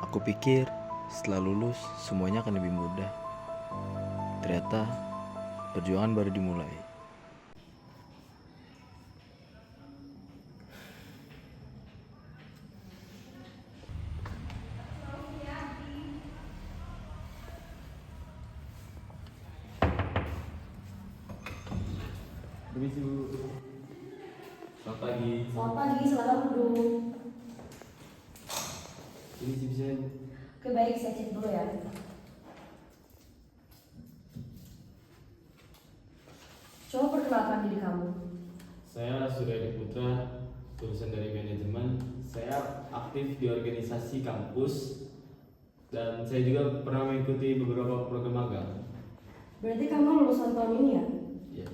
Aku pikir setelah lulus semuanya akan lebih mudah. Ternyata perjuangan baru dimulai. Permisi Bu. Selamat pagi. Selamat pagi, selamat duduk. Ini sih bisa. Oke baik, saya cek dulu ya. Coba perkenalkan diri kamu. Saya Suryadi Putra, lulusan dari manajemen. Saya aktif di organisasi kampus dan saya juga pernah mengikuti beberapa program magang. Berarti kamu lulusan tahun ini ya? Iya.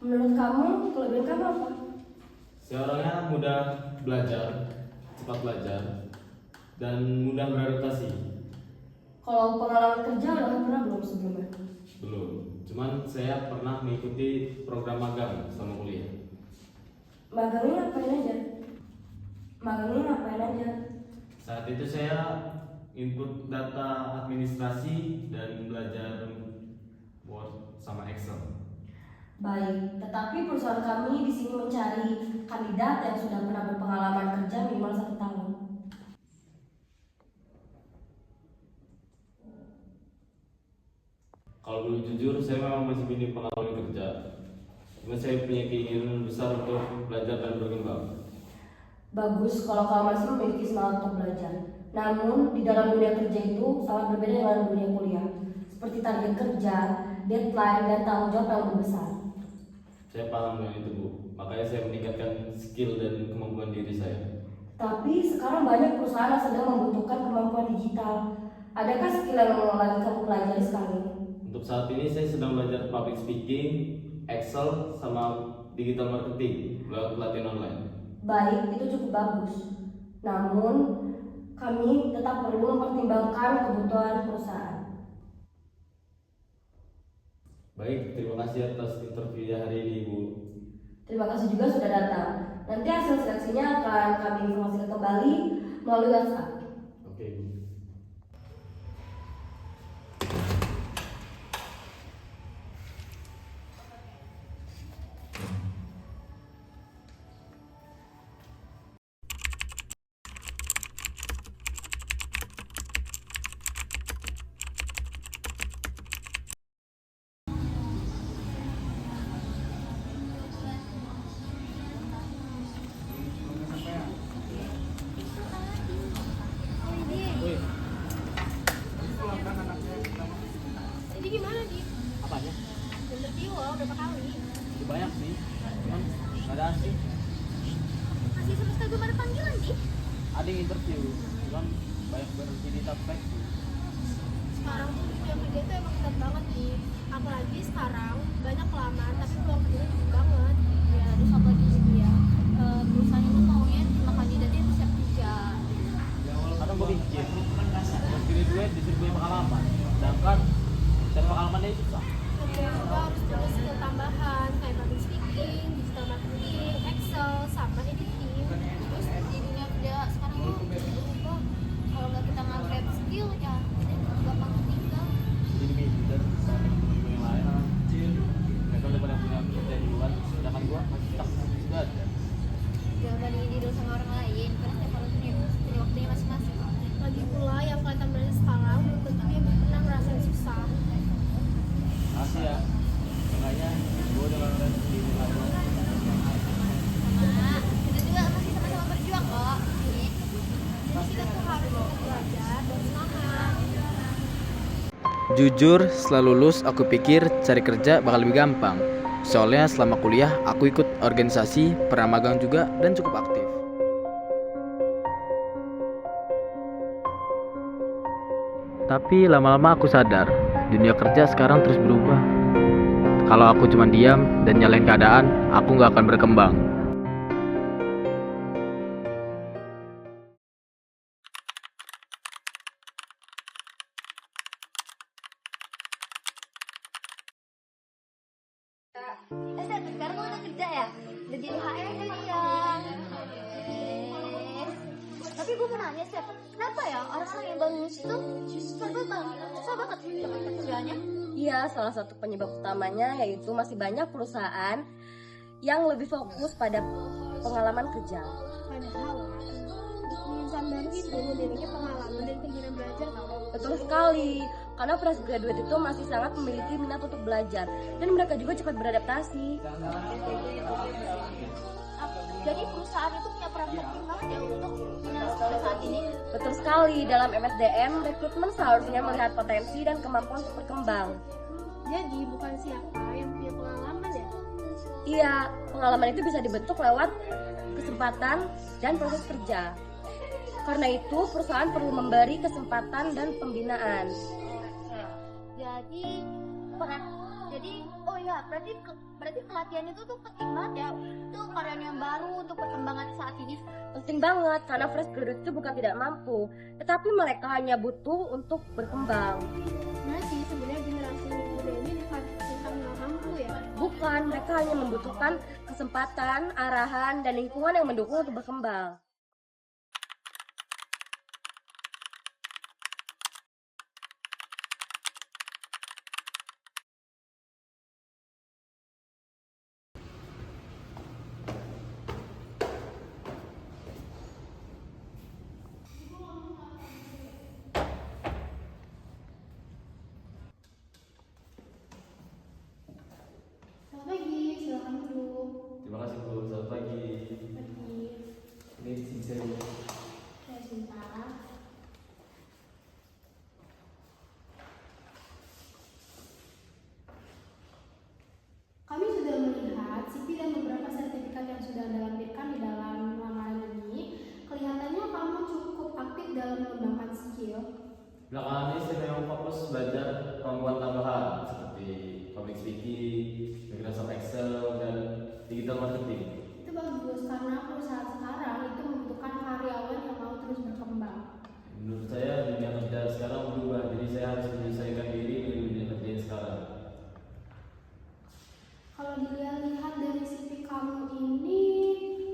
Menurut kamu, kelebihan kamu apa? Saya orangnya mudah belajar, cepat belajar, dan mudah beradaptasi. Kalau pengalaman kerja udah pernah belum sebelumnya? Belum, cuman saya pernah mengikuti program magang selama kuliah. Magangnya ngapain aja? Magangnya ngapain aja? Saat itu saya input data administrasi dan belajar Word sama Excel. Baik, tetapi perusahaan kami di sini mencari kandidat yang sudah pernah berpengalaman kerja minimal 1 tahun. Kalau boleh jujur, saya memang masih minim pengalaman kerja. Cuma saya punya keinginan besar untuk belajar dan berkembang. Bagus kalau kamu masih memiliki semangat untuk belajar. Namun, di dalam dunia kerja itu sangat berbeda dengan dunia kuliah. Seperti target kerja, deadline, dan tanggung jawab yang lebih besar. Saya paham dengan itu, Bu. Makanya saya meningkatkan skill dan kemampuan diri saya. Tapi sekarang banyak perusahaan yang sedang membutuhkan kemampuan digital. Adakah skill yang lagi kamu pelajari sekarang ini? Untuk saat ini saya sedang belajar public speaking, Excel, sama digital marketing lewat pelatihan online. Baik, itu cukup bagus. Namun, kami tetap perlu mempertimbangkan kebutuhan perusahaan. Baik, terima kasih atas interviewnya hari ini, Bu. Terima kasih juga sudah datang. Nanti hasil seleksinya akan kami informasikan kembali melalui WhatsApp. Oke, Bu. Jadi gimana Di? Apanya? Interview lo berapa kali? Udah banyak sih, cuman nggak ada hasil. Masih sama sekali belum ada panggilan Di? Ada yang interview, cuman banyak berhenti di subscribe. Sekarang tuh dunia kerja itu emang ketat banget Di. Apalagi sekarang banyak pelamar tapi peluang kerjanya tinggi banget. Ya terus apalagi gitu ya, perusahaan itu maunya cuma kandidatnya itu siap kerja. Kadang gue pikir, mau pilih duit disuruh punya pengalaman, sedangkan cari pengalamannya susah. Kemudian juga harus punya skill tambahan kayak public speaking, digital marketing, Excel, sama editing. Terus di dunia kerja sekarang tuh berubah. Kalau nggak kita ngupgrade skill ya kita gampang tertinggal. Jadi minder sama temen-temen yang lain. Mereka udah pada punya kerja duluan, sedangkan gue masih stuck sudah ada. Jangan bandingin diri lu sama orang lain karena setiap orang punya waktunya masing-masing. Lagi pula yang kelihatan berani sekarang belum tentu dia pernah ngerasain susah. Makasih ya, makanya gue udah gak ngeliat diri lagi. Sama kita juga masih sama-sama berjuang kok. Jadi kita tuh harus tetap belajar dan semangat. Jujur, setelah lulus aku pikir cari kerja bakal lebih gampang. Soalnya selama kuliah aku ikut organisasi, pernah magang juga, dan cukup aktif. Tapi lama-lama aku sadar, dunia kerja sekarang terus berubah. Kalau aku cuma diam dan nyalain keadaan, aku nggak akan berkembang. Sekarang kamu udah kerja ya? Udah jadi HRD ya? gue mau nanya Sep, kenapa ya orang-orang yang bangun itu susah banget dapat pekerjaannya? Iya, salah satu penyebab utamanya yaitu masih banyak perusahaan yang lebih fokus pada pengalaman kerja. Padahal insan baru itu memiliki pengalaman dan keinginan belajar tau. Betul sekali, karena fresh graduate itu masih sangat memiliki minat untuk belajar dan mereka juga cepat beradaptasi. Jadi perusahaan itu punya peran penting banget ya untuk pada saat ini. Betul sekali, dalam MSDM, rekrutmen seharusnya melihat potensi dan kemampuan untuk berkembang. Jadi bukan siapa yang punya pengalaman ya? Iya, pengalaman itu bisa dibentuk lewat kesempatan dan proses kerja. Karena itu, perusahaan perlu memberi kesempatan dan pembinaan. Berarti pelatihan itu tuh penting banget ya. Itu karyawan yang baru untuk perkembangan saat ini. Penting banget, karena fresh graduate itu bukan tidak mampu, tetapi mereka hanya butuh untuk berkembang. Nah sih sebenarnya generasi muda ini bukan tentang nggak mampu ya. Bukan, mereka hanya membutuhkan kesempatan, arahan, dan lingkungan yang mendukung untuk berkembang. Selamat pagi, silakan duduk. Terima kasih Bu, selamat pagi. Pagi. Ini saya Bu. Ya sebentar. Kami sudah melihat CV dan beberapa sertifikat yang sudah Anda lampirkan di dalam lamaran ini. Kelihatannya kamu cukup aktif dalam mengembangkan skill. Belakangan ini saya memang fokus belajar kemampuan tambahan seperti public speaking, Microsoft Excel, dan digital marketing. Itu bagus karena perusahaan sekarang itu membutuhkan karyawan yang mau terus berkembang. Menurut saya dunia kerja sekarang berubah, jadi saya harus menyesuaikan diri dengan dunia kerja yang sekarang. Kalau dilihat dari CV kamu ini,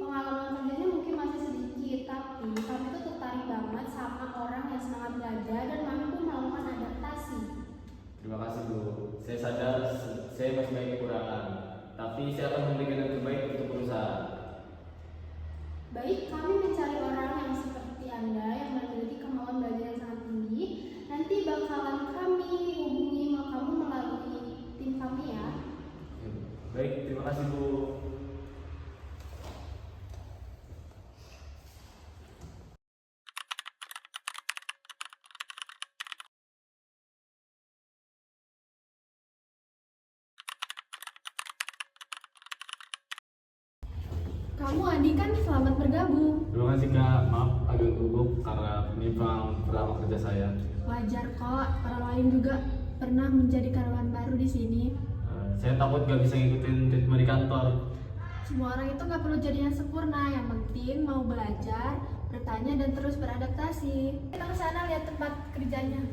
pengalaman kerjanya mungkin masih sedikit, tapi kamu itu tertarik banget sama orang yang semangat belajar dan mampu melakukan adaptasi. Terima kasih Bu. Saya sadar saya masih banyak kekurangan, tapi saya akan memberikan yang terbaik untuk perusahaan. Baik, kami mencari orang yang seperti Anda yang memiliki kemauan belajar yang sangat tinggi. Nanti bakalan kami hubungi kamu melalui tim kami ya. Baik, terima kasih Bu. Kamu Adi kan, selamat bergabung. Terima kasih Kak, maaf agak gugup karena penyimpang pertama kerja saya. Wajar kok, orang lain juga pernah menjadi karyawan baru di sini. Saya takut gak bisa ngikutin ritme di kantor. Semua orang itu nggak perlu jadi yang sempurna, yang penting mau belajar, bertanya dan terus beradaptasi. Kita ke sana lihat tempat kerjanya.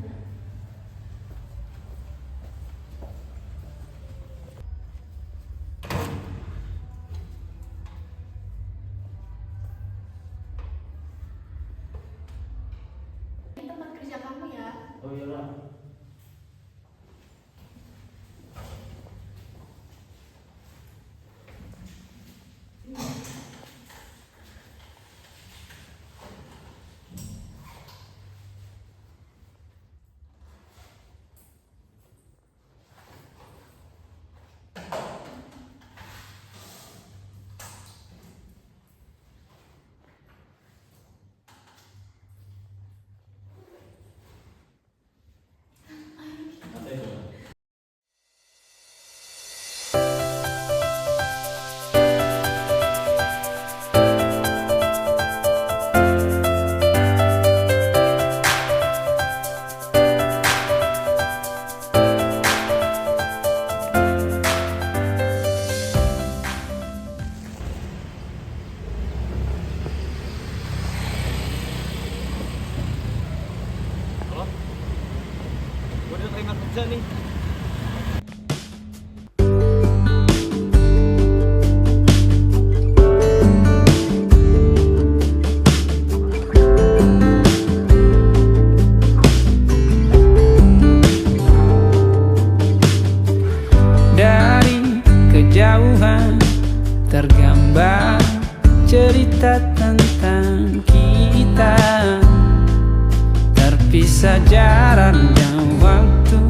Ini tempat kerja kamu ya. Oh iya lah. Halo? Gue udah terima kerja nih. tentang kita. Terpisah jarak dan waktu,